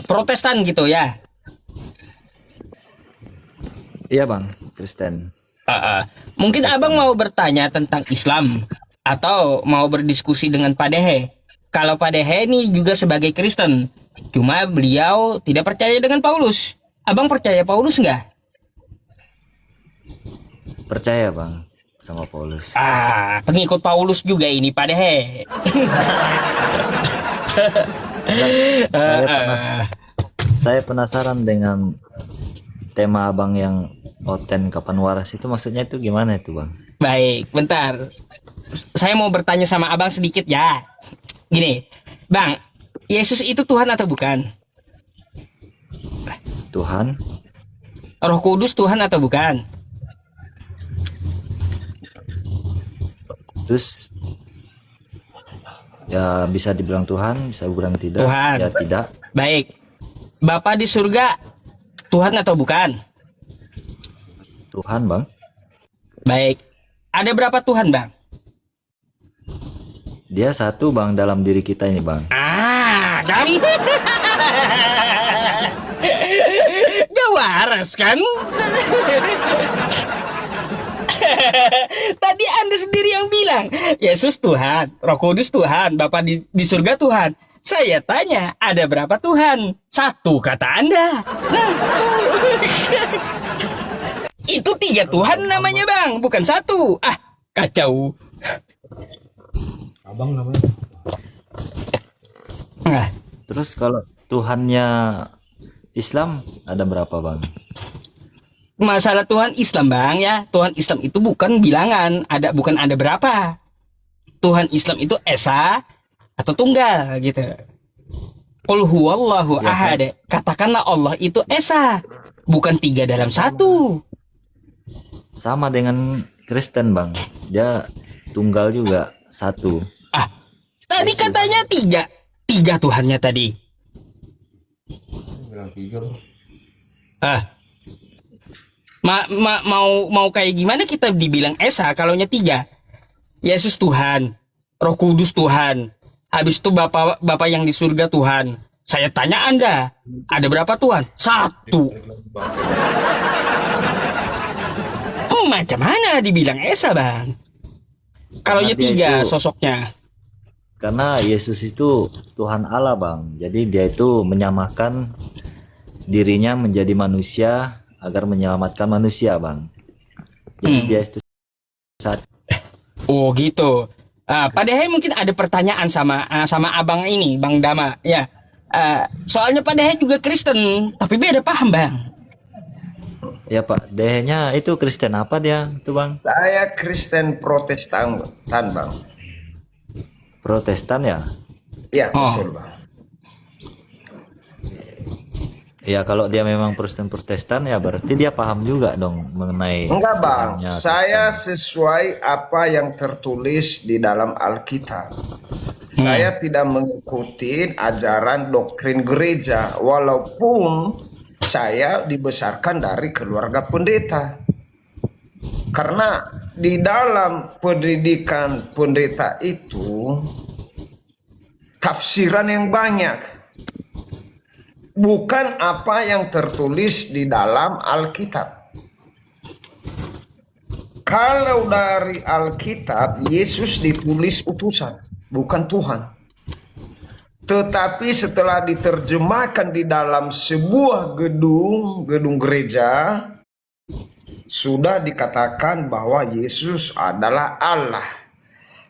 Protestan gitu ya. Iya bang, Kristen. Eh, eh, Mungkin abang Protestan. mau bertanya tentang Islam atau mau berdiskusi dengan Pak Dehe. Kalau Pak Dehe ini juga sebagai Kristen, cuma beliau tidak percaya dengan Paulus. Abang percaya Paulus nggak? Percaya bang sama Paulus. Pengikut Paulus juga ini Pak Dehe. Enggak, Eh, saya penas eh. saya penasaran dengan tema abang yang Oten Kapan Waras itu, maksudnya itu gimana itu bang? Baik, bentar. Saya mau bertanya sama abang sedikit ya. Gini, bang, Yesus itu Tuhan atau bukan? Tuhan, Roh Kudus Tuhan atau bukan? terus ya bisa dibilang Tuhan, bisa dibilang tidak, Tuhan. ya tidak. Baik. Bapa di surga Tuhan atau bukan? Tuhan bang, Baik. Ada berapa Tuhan, bang? dia satu bang dalam diri kita ini bang. Kan? Gak waras kan? Tadi Anda sendiri yang bilang, Yesus Tuhan, Roh Kudus Tuhan, Bapa di surga Tuhan. Saya tanya, ada berapa Tuhan? Satu kata Anda. Nah, tuh. Itu tiga Tuhan namanya bang, bukan satu. Kacau. Abang namanya. Nah, Terus kalau Tuhannya Islam ada berapa bang? masalah Tuhan Islam bang ya, Tuhan Islam itu bukan bilangan, bukan ada berapa. Tuhan Islam itu esa atau tunggal gitu. Qul huwallahu Ya, ahad. Katakanlah Allah itu esa, bukan tiga dalam satu. sama dengan Kristen bang, dia tunggal juga satu. Tadi katanya tiga, tiga Tuhannya tadi. Bilang tiga bang. Ah, mau kayak gimana kita dibilang esa kalaunya tiga? Yesus Tuhan, Roh Kudus Tuhan, habis itu Bapak yang di surga Tuhan. Saya tanya Anda, ada berapa Tuhan? Satu. Macam mana dibilang esa bang? Kalaunya Karena dia tiga itu- sosoknya. Karena Yesus itu Tuhan Allah bang, jadi dia itu menyamakan dirinya menjadi manusia agar menyelamatkan manusia bang. Jadi dia itu satu. Oh gitu. Padahal mungkin ada pertanyaan sama abang ini, Bang Dama. Ya. Soalnya padahal juga Kristen, tapi beda paham bang. Ya pak, dehnya itu Kristen apa dia itu bang? Saya Kristen Protestan, Bang. Protestan ya? Iya, Oh. betul, Bang. Ya kalau dia memang Protestan ya berarti dia paham juga dong mengenai Enggak, Bang. Tuhannya Saya Kristen. sesuai apa yang tertulis di dalam Alkitab. Saya tidak mengikuti ajaran doktrin gereja, walaupun saya dibesarkan dari keluarga pendeta. Karena di dalam pendidikan pendeta itu tafsiran yang banyak. Bukan apa yang tertulis di dalam Alkitab. Kalau dari Alkitab, Yesus ditulis utusan, bukan Tuhan. Tetapi setelah diterjemahkan di dalam sebuah gedung gereja, sudah dikatakan bahwa Yesus adalah Allah.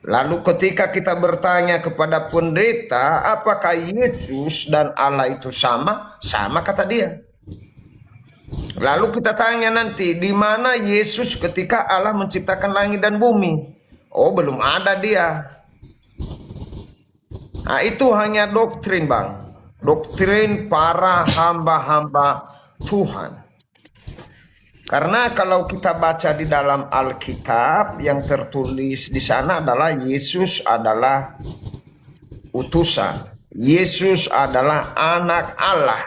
Lalu ketika kita bertanya kepada pendeta, apakah Yesus dan Allah itu sama? Sama kata dia. Lalu kita tanya nanti, di mana Yesus ketika Allah menciptakan langit dan bumi? Oh, belum ada dia. Nah, itu hanya doktrin, Bang. Doktrin para hamba-hamba Tuhan. Karena kalau kita baca di dalam Alkitab, yang tertulis di sana adalah Yesus adalah utusan. Yesus adalah anak Allah.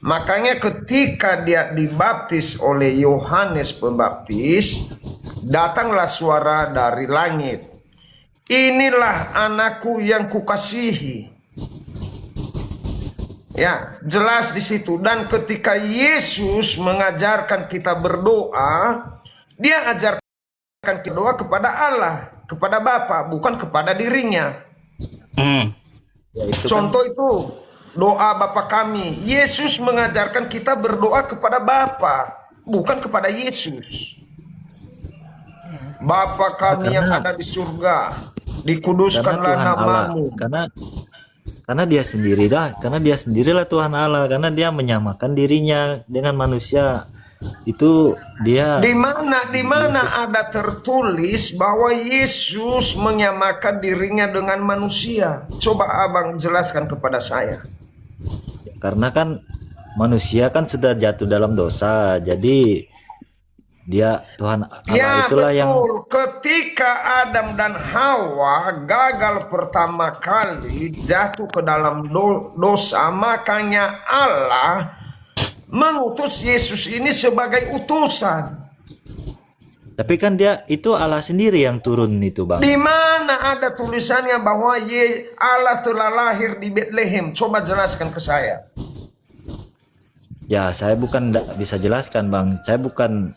Makanya ketika dia dibaptis oleh Yohanes Pembaptis, datanglah suara dari langit. Inilah anakku yang kukasihi. Ya, jelas di situ. Dan ketika Yesus mengajarkan kita berdoa, dia ajarkan kita doa kepada Allah, kepada Bapa, bukan kepada dirinya. Hmm. Ya, itu kan Contoh itu doa Bapa kami. Yesus mengajarkan kita berdoa kepada Bapa, bukan kepada Yesus. Bapa kami yang karena ada di surga, karena dikuduskanlah Tuhan Allah, namamu. karena dia sendiri dah, karena dia sendirilah Tuhan Allah, karena dia menyamakan dirinya dengan manusia. Itu dia Di mana ada tertulis bahwa Yesus menyamakan dirinya dengan manusia? Coba abang jelaskan kepada saya. karena kan manusia kan sudah jatuh dalam dosa, jadi dia Tuhan Allah Ya itulah yang betul, ketika Adam dan Hawa gagal pertama kali jatuh ke dalam dosa, makanya Allah mengutus Yesus ini sebagai utusan. tapi kan dia itu Allah sendiri yang turun itu bang. Di mana ada tulisannya bahwa Allah telah lahir di Bethlehem? Coba jelaskan ke saya. Ya saya bukan bisa jelaskan bang, saya bukan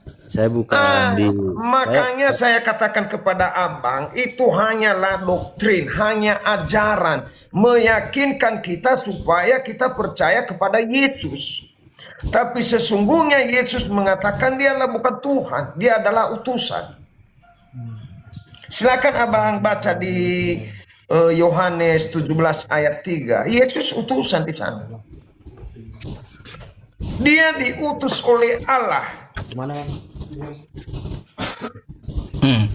di Makanya saya katakan kepada abang, itu hanyalah doktrin, hanya ajaran, meyakinkan kita supaya kita percaya kepada Yesus. Tapi sesungguhnya Yesus mengatakan dialah bukan Tuhan, dia adalah utusan. Silakan abang baca di Yohanes 17 ayat 3. Yesus utusan di sana. Dia diutus oleh Allah. Hmm.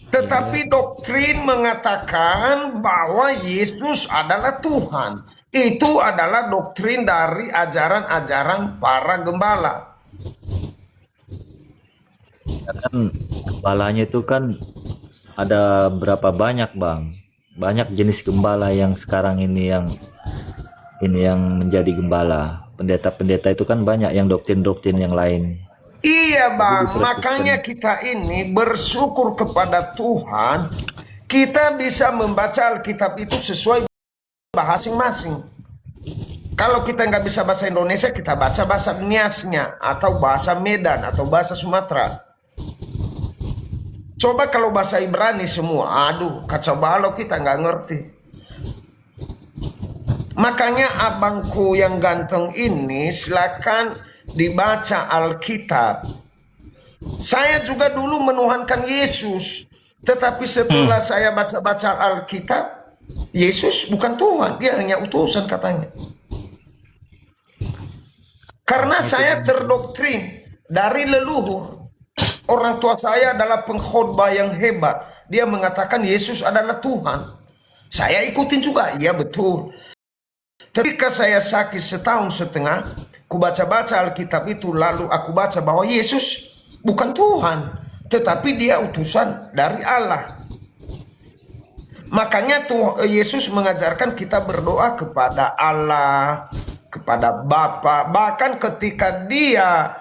Tetapi doktrin mengatakan bahwa Yesus adalah Tuhan. Itu adalah doktrin dari ajaran-ajaran para gembala. kan gembalanya itu kan ada berapa banyak bang, banyak jenis gembala yang sekarang ini yang menjadi gembala. Pendeta-pendeta itu kan banyak yang doktrin-doktrin yang lain. Iya bang, Jadi makanya kita ini bersyukur kepada Tuhan. Kita bisa membaca Alkitab itu sesuai bahasa masing-masing. Kalau kita nggak bisa bahasa Indonesia, kita baca bahasa Niasnya, atau bahasa Medan, atau bahasa Sumatera. Coba kalau bahasa Ibrani semua, aduh kacau balau, kita nggak ngerti. Makanya abangku yang ganteng ini silakan dibaca Alkitab. Saya juga dulu menuhankan Yesus, tetapi setelah saya baca-baca Alkitab, Yesus bukan Tuhan, dia hanya utusan katanya. Karena saya terdoktrin dari leluhur. Orang tua saya adalah pengkhotbah yang hebat. Dia mengatakan Yesus adalah Tuhan. Saya ikutin juga, iya betul. Ketika saya sakit setahun setengah, aku baca-baca Alkitab itu, lalu aku baca bahwa Yesus bukan Tuhan, tetapi dia utusan dari Allah. Makanya Yesus mengajarkan kita berdoa kepada Allah, kepada Bapa. Bahkan ketika dia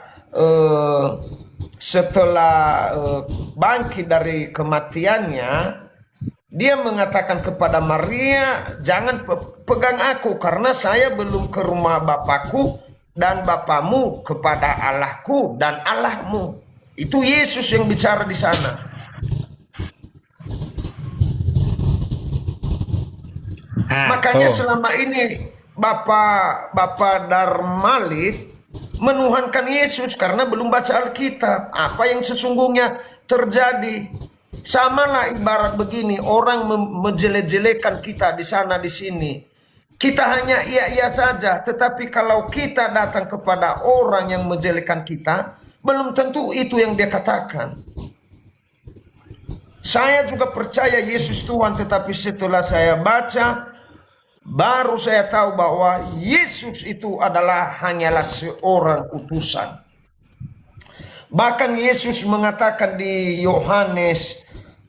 setelah bangkit dari kematiannya, dia mengatakan kepada Maria, jangan pegang aku karena saya belum ke rumah Bapakku dan Bapamu, kepada Allahku dan Allahmu. Itu Yesus yang bicara di sana. Makanya selama ini Bapak Darmalit menuhankan Yesus karena belum baca Alkitab. Apa yang sesungguhnya terjadi? Samalah ibarat begini, orang menjelek-jelekan kita di sana di sini. Kita hanya iya-iya saja, tetapi kalau kita datang kepada orang yang menjelekkan kita, belum tentu itu yang dia katakan. Saya juga percaya Yesus Tuhan, tetapi setelah saya baca, baru saya tahu bahwa Yesus itu hanyalah seorang utusan. Bahkan Yesus mengatakan di Yohanes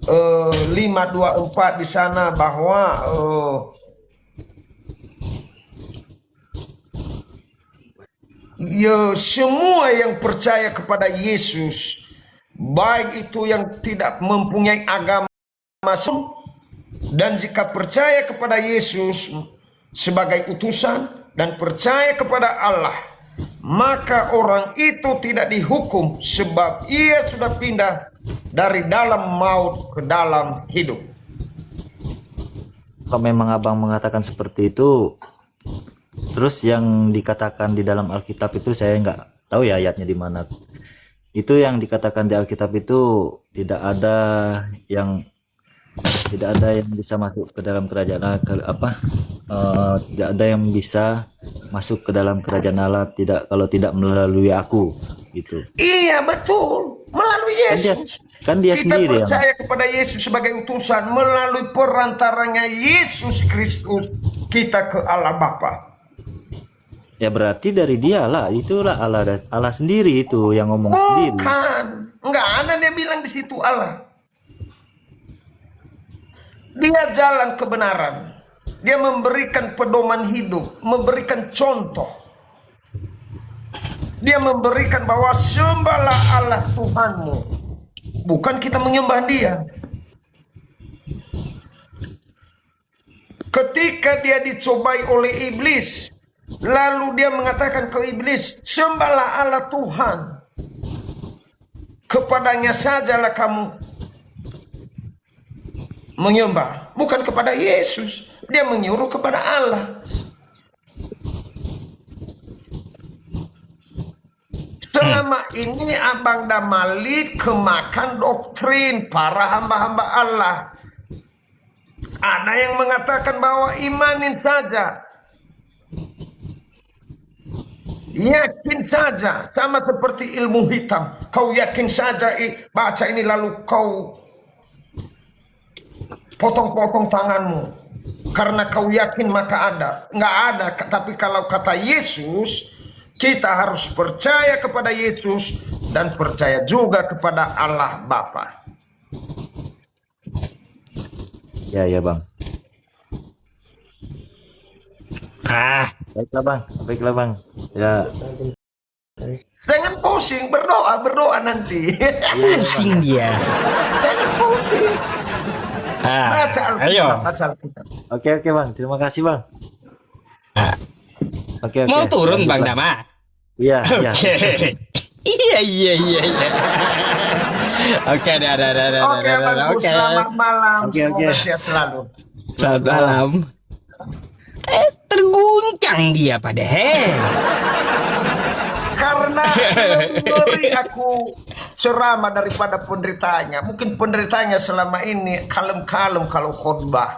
5:24 di sana bahwa semua yang percaya kepada Yesus, baik itu yang tidak mempunyai agama, dan jika percaya kepada Yesus, sebagai utusan dan percaya kepada Allah, maka orang itu tidak dihukum sebab ia sudah pindah dari dalam maut ke dalam hidup. Kalau memang abang mengatakan seperti itu, terus yang dikatakan di dalam Alkitab itu saya nggak tahu ya ayatnya di mana. Itu yang dikatakan di Alkitab itu tidak ada yang bisa masuk ke dalam kerajaan Allah, tidak ada yang bisa masuk ke dalam kerajaan Allah kalau tidak melalui aku, gitu. Iya betul, melalui Yesus. Kan dia Kita sendiri yang percaya kepada Yesus sebagai utusan, melalui perantaranya Yesus Kristus kita ke Allah Bapa. ya berarti dari dia lah, itulah Allah sendiri itu yang ngomong sendiri. Bukan, nggak ada dia bilang di situ Allah. Dia jalan kebenaran. Dia memberikan pedoman hidup, memberikan contoh. Dia memberikan bahwa sembahlah Allah Tuhanmu. Bukan kita menyembah dia. Ketika dia dicobai oleh iblis, lalu dia mengatakan ke iblis, sembahlah Allah Tuhan. Kepadanya sajalah kamu menyembah, bukan kepada Yesus. Dia menyuruh kepada Allah. Selama ini Abang Damali kemakan doktrin para hamba-hamba Allah. Ada yang mengatakan bahwa imanin saja, yakin saja, sama seperti ilmu hitam. Kau yakin saja baca ini lalu kau potong-potong tanganmu karena kau yakin maka ada. Nggak ada. Tapi kalau kata Yesus, kita harus percaya kepada Yesus dan percaya juga kepada Allah Bapa. Ya bang. Baiklah bang. Ya. Jangan pusing, berdoa nanti. Pusing dia. Jangan pusing. Baca Ayo. Alkitab. Oke bang, terima kasih bang. Oke. Mau turun Lanjut, Bang Dama? Iya. Oke. Iya. Oke, dah. Oke, Abangku, selamat malam. Oke. Semoga sehat selalu. Selamat malam. Terguncang dia pada Karena lebih aku ceramah daripada penderitanya. Mungkin penderitanya selama ini kalem-kalem kalau khotbah.